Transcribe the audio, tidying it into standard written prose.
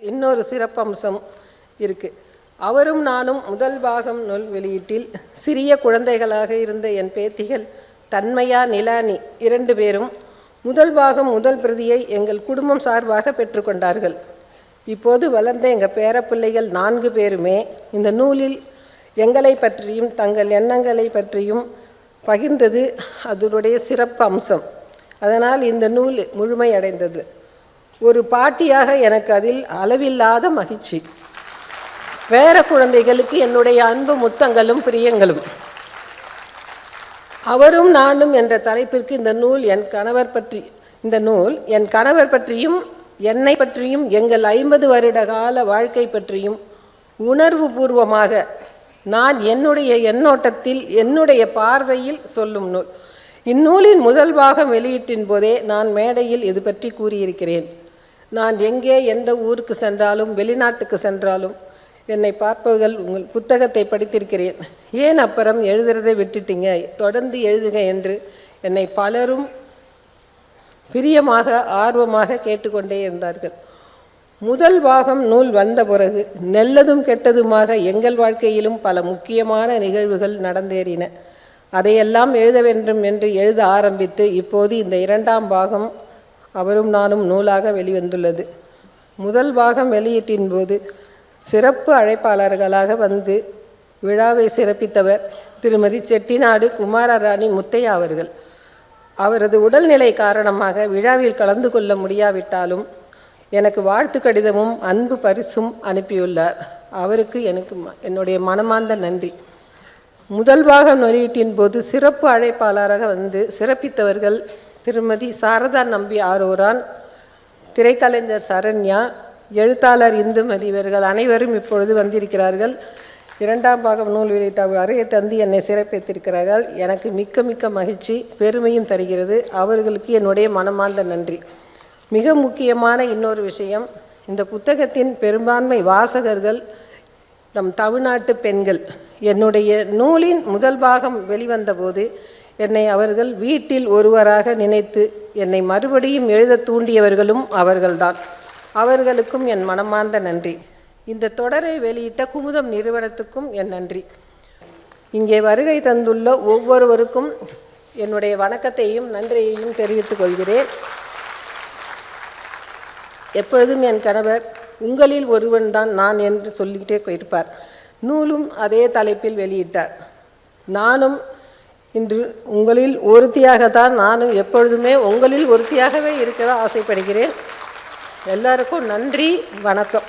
இன்னொரு சிறப்பம்சம் இருக்குது. அவரும் நானும் முதல் பாகம் நூல் வெளியீட்டில் சிறிய குழந்தைகளாக இருந்த என் பேத்திகள் தன்மையா நிலானி 2 பேரும் முதல் பாகம் முதல் பிரதியை எங்கள் குடும்பம் சார்பாக பெற்றுக்கொண்டார்கள். இப்போது வளர்ந்த எங்கள் பேரப்பிள்ளைகள் 4 பேருமே இந்த நூலில் எங்களை பற்றியும் தங்கள் எண்ணங்களை பற்றியும் பகிர்ந்தது அதனுடைய சிறப்பு அம்சம். அதனால் இந்த நூல் முழுமையடைந்தது. ஒரு பாட்டியாக எனக்கு அதில் அளவில்லாத மகிழ்ச்சி. வேற குழந்தைகளுக்கு என்னுடைய அன்பு முத்தங்களும் பிரியங்களும். அவரும் நானும் என்ற தலைப்பிற்கு இந்த நூல் என் கணவர் பற்றியும் என்னை பற்றியும் எங்கள் 50 வருட கால வாழ்க்கை பற்றியும் உணர்வு பூர்வமாக நான் என்னுடைய எண்ணோட்டத்தில் என்னுடைய பார்வையில் சொல்லும் நூல். இந்நூலின் முதல் பாகம் வெளியீட்டின் போதே நான் மேடையில் இது பற்றி கூறியிருக்கிறேன். நான் எங்கே எந்த ஊருக்கு சென்றாலும் வெளிநாட்டுக்கு சென்றாலும் என்னை பார்ப்பவர்கள் உங்கள் புத்தகத்தை படித்திருக்கிறேன், ஏன் அப்புறம் எழுதுறதை விட்டுட்டீங்க, தொடர்ந்து எழுதுங்க என்று என்னை பலரும் பிரியமாக ஆர்வமாக கேட்டுக்கொண்டே இருந்தார்கள். முதல் பாகம் நூல் வந்த பிறகு நல்லதும் கெட்டதுமாக எங்கள் வாழ்க்கையிலும் பல முக்கியமான நிகழ்வுகள் நடந்தேறின. அதையெல்லாம் எழுத வேண்டும் என்று எழுத ஆரம்பித்து இப்போது இந்த 2ஆம் பாகம் அவரும் நானும் நூலாக வெளிவந்துள்ளது. முதல் பாகம் வெளியீட்டின் போது சிறப்பு அழைப்பாளர்களாக வந்து விழாவை சிறப்பித்தவர் திருமதி செட்டிநாடு குமாரராணி முத்தையா அவர்கள். அவரது உடல்நிலை காரணமாக விழாவில் கலந்து கொள்ள முடியாவிட்டாலும் எனக்கு வாழ்த்து கடிதமும் அன்பு பரிசும் அனுப்பியுள்ளார். அவருக்கு என்னுடைய மனமார்ந்த நன்றி. முதல் பாகம் வெளியீட்டின் போது சிறப்பு அழைப்பாளராக வந்து சிறப்பித்தவர்கள் திருமதி சாரதா நம்பி ஆரோரான், திரைக்கலைஞர் சரண்யா, எழுத்தாளர் இந்துமதி இவர்கள் அனைவரும் இப்பொழுது வந்திருக்கிறார்கள். 2ஆம் பாகம் நூல் வெளியிட்ட அறையை தந்து என்னை சிறப்பித்திருக்கிறார்கள். எனக்கு மிக்க மகிழ்ச்சி, பெருமையும் தருகிறது. அவர்களுக்கு என்னுடைய மனமார்ந்த நன்றி. மிக முக்கியமான இன்னொரு விஷயம், இந்த புத்தகத்தின் பெரும்பான்மை வாசகர்கள் நம் தமிழ்நாட்டு பெண்கள். என்னுடைய நூலின் முதல் பாகம் வெளிவந்தபோது என்னை அவர்கள் வீட்டில் ஒருவராக நினைத்து என்னை மறுபடியும் எழுத தூண்டியவர்களும் அவர்கள்தான். அவர்களுக்கும் என் மனமார்ந்த நன்றி. இந்த தொடரை வெளியிட்ட குமுதம் நிறுவனத்துக்கும் என் நன்றி. இங்கே வருகை தந்துள்ள ஒவ்வொருவருக்கும் என்னுடைய வணக்கத்தையும் நன்றியையும் தெரிவித்துக் கொள்கிறேன். எப்பொழுதும் என் கணவர் உங்களில் ஒருவன் தான் நான் என்று சொல்லிக்கிட்டே இருப்பார். நூலும் அதே தலைப்பில் வெளியிட்டார். நானும் இன்று உங்களில் ஒருத்தியாகத்தான், நானும் எப்பொழுதுமே உங்களில் ஒருத்தியாகவே இருக்க ஆசைப்படுகிறேன். எல்லாருக்கும் நன்றி, வணக்கம்.